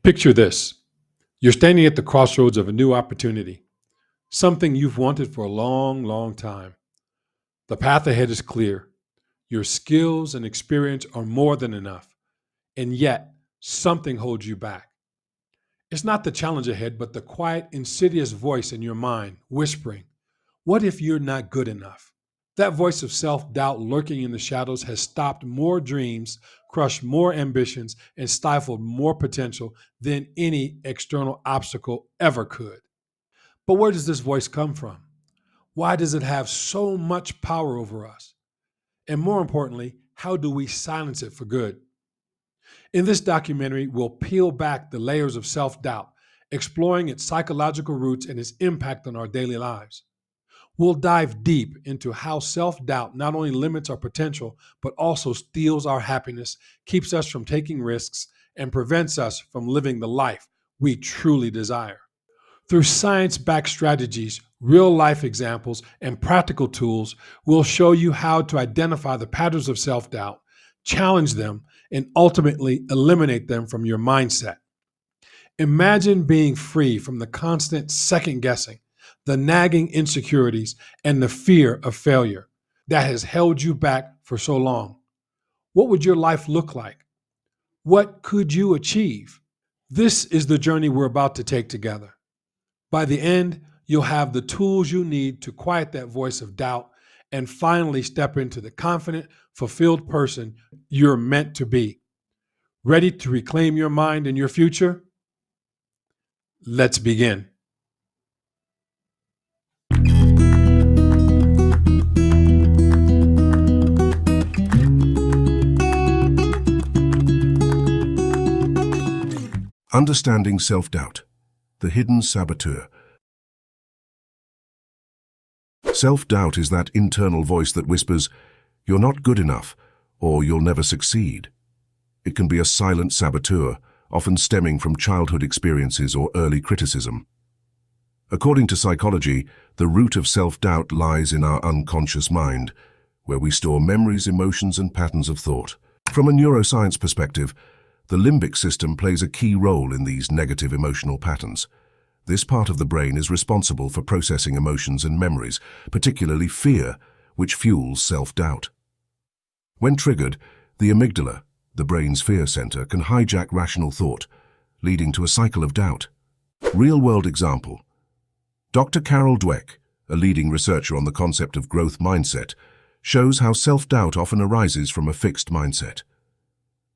Picture this. You're standing at the crossroads of a new opportunity, something you've wanted for a long, long time. The path ahead is clear. Your skills and experience are more than enough, and yet something holds you back. It's not the challenge ahead, but the quiet, insidious voice in your mind whispering, "What if you're not good enough?" That voice of self doubt lurking in the shadows has stopped more dreams, crushed more ambitions, and stifled more potential than any external obstacle ever could. But where does this voice come from? Why does it have so much power over us? And more importantly, how do we silence it for good? In this documentary, we'll peel back the layers of self doubt, exploring its psychological roots and its impact on our daily lives. We'll dive deep into how self doubt not only limits our potential, but also steals our happiness, keeps us from taking risks, and prevents us from living the life we truly desire. Through science backed strategies, real life examples, and practical tools, we'll show you how to identify the patterns of self doubt, challenge them, and ultimately eliminate them from your mindset. Imagine being free from the constant second guessing, the nagging insecurities, and the fear of failure that has held you back for so long. What would your life look like? What could you achieve? This is the journey we're about to take together. By the end, you'll have the tools you need to quiet that voice of doubt and finally step into the confident, fulfilled person you're meant to be. Ready to reclaim your mind and your future? Let's begin. Understanding self-doubt, the hidden saboteur. Self-doubt is that internal voice that whispers, "You're not good enough," or "You'll never succeed." It can be a silent saboteur, often stemming from childhood experiences or early criticism. According to psychology, the root of self-doubt lies in our unconscious mind, where we store memories, emotions, and patterns of thought. From a neuroscience perspective, the limbic system plays a key role in these negative emotional patterns. This part of the brain is responsible for processing emotions and memories, particularly fear, which fuels self-doubt. When triggered, the amygdala, the brain's fear center, can hijack rational thought, leading to a cycle of doubt. Real-world example. Dr. Carol Dweck, a leading researcher on the concept of growth mindset, shows how self-doubt often arises from a fixed mindset.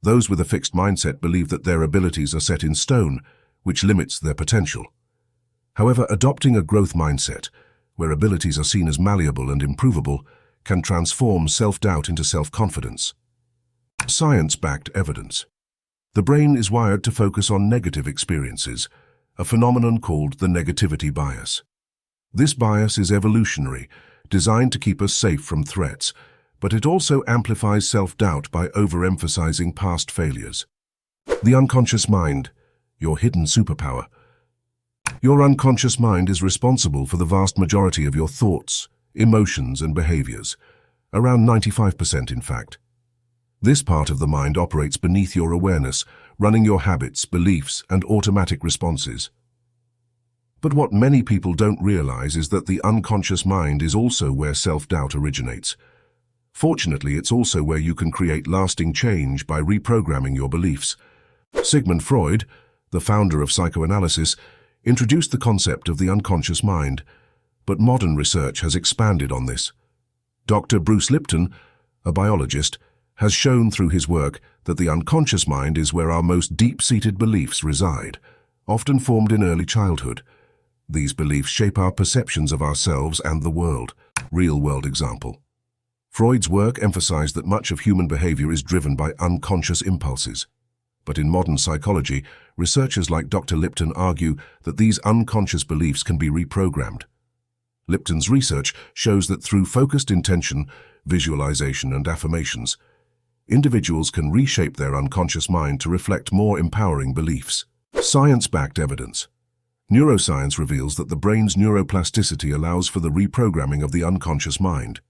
Those with a fixed mindset believe that their abilities are set in stone, which limits their potential. However, adopting a growth mindset, where abilities are seen as malleable and improvable, can transform self-doubt into self-confidence. Science-backed evidence. The brain is wired to focus on negative experiences, a phenomenon called the negativity bias. This bias is evolutionary, designed to keep us safe from threats, but it also amplifies self-doubt by overemphasizing past failures. The unconscious mind, your hidden superpower. Your unconscious mind is responsible for the vast majority of your thoughts, emotions, and behaviors, around 95% in fact. This part of the mind operates beneath your awareness, running your habits, beliefs, and automatic responses. But what many people don't realize is that the unconscious mind is also where self-doubt originates. Fortunately, it's also where you can create lasting change by reprogramming your beliefs. Sigmund Freud, the founder of psychoanalysis, introduced the concept of the unconscious mind, but modern research has expanded on this. Dr. Bruce Lipton, a biologist, has shown through his work that the unconscious mind is where our most deep-seated beliefs reside, often formed in early childhood. These beliefs shape our perceptions of ourselves and the world. Real-world example. Freud's work emphasized that much of human behavior is driven by unconscious impulses. But in modern psychology, researchers like Dr. Lipton argue that these unconscious beliefs can be reprogrammed. Lipton's research shows that through focused intention, visualization, and affirmations, individuals can reshape their unconscious mind to reflect more empowering beliefs. Science-backed evidence. Neuroscience reveals that the brain's neuroplasticity allows for the reprogramming of the unconscious mind.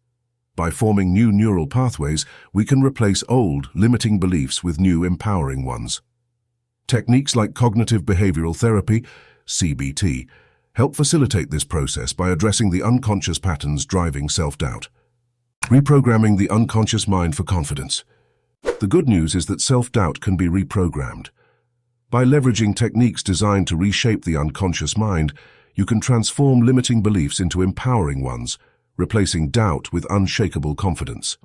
By forming new neural pathways, we can replace old, limiting beliefs with new, empowering ones. Techniques like cognitive behavioral therapy, CBT, help facilitate this process by addressing the unconscious patterns driving self-doubt. Reprogramming the unconscious mind for confidence. The good news is that self-doubt can be reprogrammed. By leveraging techniques designed to reshape the unconscious mind, you can transform limiting beliefs into empowering ones, replacing doubt with unshakable confidence.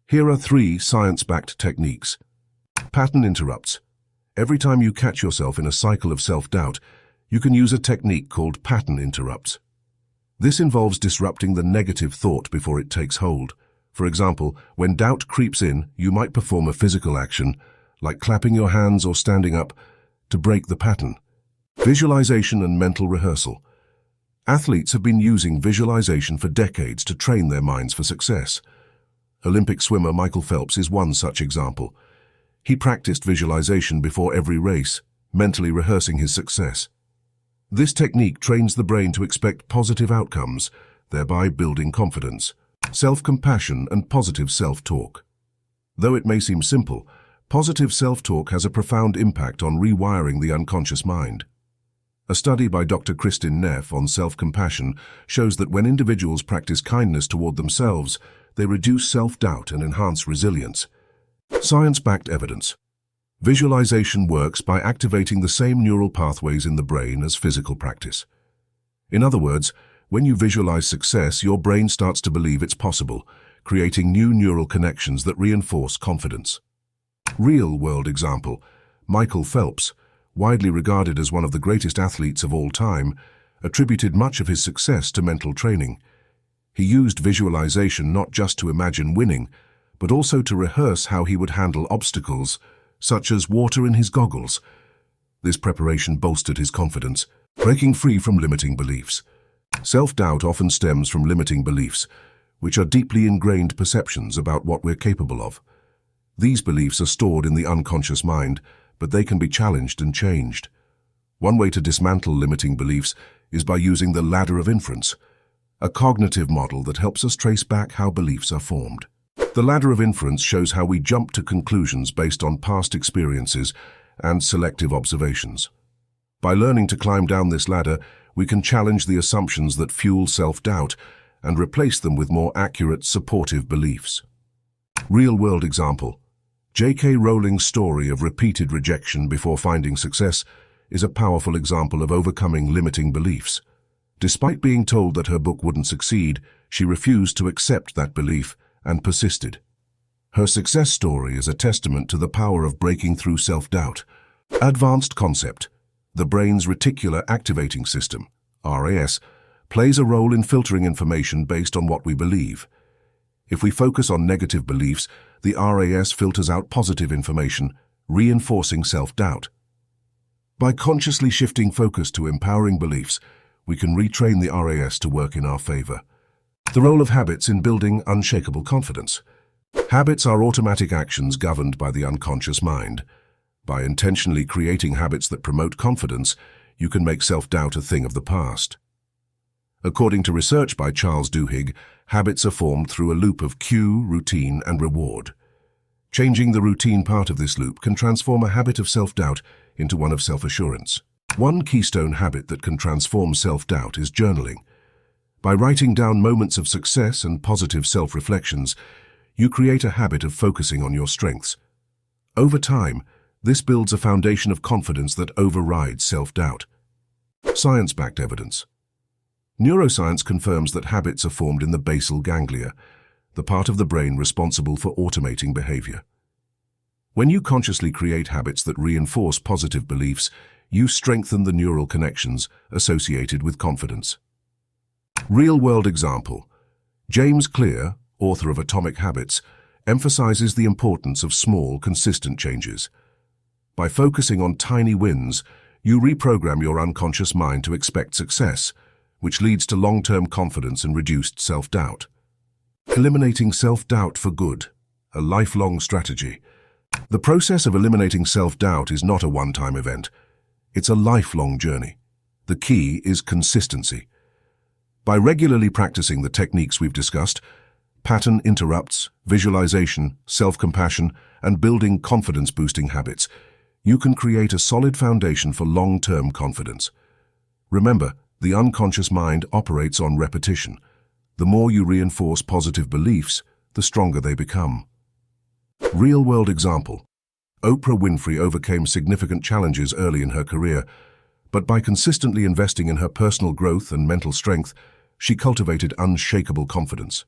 Here are 3 science-backed techniques. Pattern interrupts. Every time you catch yourself in a cycle of self-doubt, you can use a technique called pattern interrupts. This involves disrupting the negative thought before it takes hold. For example, when doubt creeps in, you might perform a physical action, like clapping your hands or standing up, to break the pattern. Visualization and mental rehearsal. Athletes have been using visualization for decades to train their minds for success. Olympic swimmer Michael Phelps is one such example. He practiced visualization before every race, mentally rehearsing his success. This technique trains the brain to expect positive outcomes, thereby building confidence. Self-compassion and positive self-talk. Though it may seem simple, positive self-talk has a profound impact on rewiring the unconscious mind. A study by Dr. Kristin Neff on self-compassion shows that when individuals practice kindness toward themselves, they reduce self-doubt and enhance resilience. Science-backed evidence. Visualization works by activating the same neural pathways in the brain as physical practice. In other words, when you visualize success, your brain starts to believe it's possible, creating new neural connections that reinforce confidence. Real-world example. Michael Phelps, widely regarded as one of the greatest athletes of all time, attributed much of his success to mental training. He used visualization not just to imagine winning, but also to rehearse how he would handle obstacles, such as water in his goggles. This preparation bolstered his confidence, breaking free from limiting beliefs. Self-doubt often stems from limiting beliefs, which are deeply ingrained perceptions about what we're capable of. These beliefs are stored in the unconscious mind, but they can be challenged and changed. One way to dismantle limiting beliefs is by using the ladder of inference, a cognitive model that helps us trace back how beliefs are formed. The ladder of inference shows how we jump to conclusions based on past experiences and selective observations. By learning to climb down this ladder, we can challenge the assumptions that fuel self-doubt and replace them with more accurate, supportive beliefs. Real-world example. J.K. Rowling's story of repeated rejection before finding success is a powerful example of overcoming limiting beliefs. Despite being told that her book wouldn't succeed, she refused to accept that belief and persisted. Her success story is a testament to the power of breaking through self-doubt. Advanced concept. The brain's reticular activating system, RAS, plays a role in filtering information based on what we believe. If we focus on negative beliefs, the RAS filters out positive information, reinforcing self-doubt. By consciously shifting focus to empowering beliefs, we can retrain the RAS to work in our favor. The role of habits in building unshakable confidence. Habits are automatic actions governed by the unconscious mind. By intentionally creating habits that promote confidence, you can make self-doubt a thing of the past. According to research by Charles Duhigg, habits are formed through a loop of cue, routine, and reward. Changing the routine part of this loop can transform a habit of self-doubt into one of self-assurance. One keystone habit that can transform self-doubt is journaling. By writing down moments of success and positive self-reflections, you create a habit of focusing on your strengths. Over time, this builds a foundation of confidence that overrides self-doubt. Science-backed evidence. Neuroscience confirms that habits are formed in the basal ganglia, the part of the brain responsible for automating behavior. When you consciously create habits that reinforce positive beliefs, you strengthen the neural connections associated with confidence. Real-world example. James Clear, author of Atomic Habits, emphasizes the importance of small, consistent changes. By focusing on tiny wins, you reprogram your unconscious mind to expect success, which leads to long-term confidence and reduced self-doubt. Eliminating self-doubt for good, a lifelong strategy. The process of eliminating self-doubt is not a one-time event. It's a lifelong journey. The key is consistency. By regularly practicing the techniques we've discussed, pattern interrupts, visualization, self-compassion, and building confidence-boosting habits, you can create a solid foundation for long-term confidence. Remember, the unconscious mind operates on repetition. The more you reinforce positive beliefs, the stronger they become. Real-world example. Oprah Winfrey overcame significant challenges early in her career, but by consistently investing in her personal growth and mental strength, she cultivated unshakable confidence.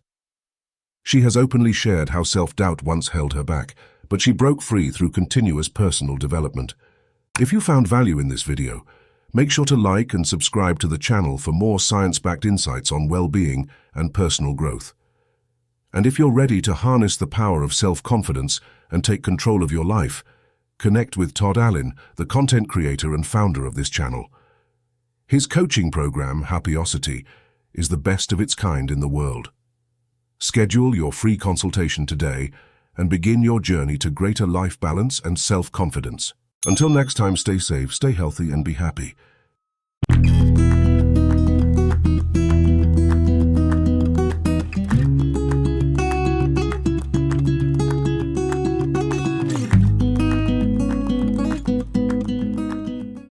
She has openly shared how self-doubt once held her back, but she broke free through continuous personal development. If you found value in this video, make sure to like and subscribe to the channel for more science-backed insights on well-being and personal growth. And if you're ready to harness the power of self-confidence and take control of your life, connect with Todd Allen, the content creator and founder of this channel. His coaching program, Happyosity, is the best of its kind in the world. Schedule your free consultation today and begin your journey to greater life balance and self-confidence. Until next time, stay safe, stay healthy, and be happy.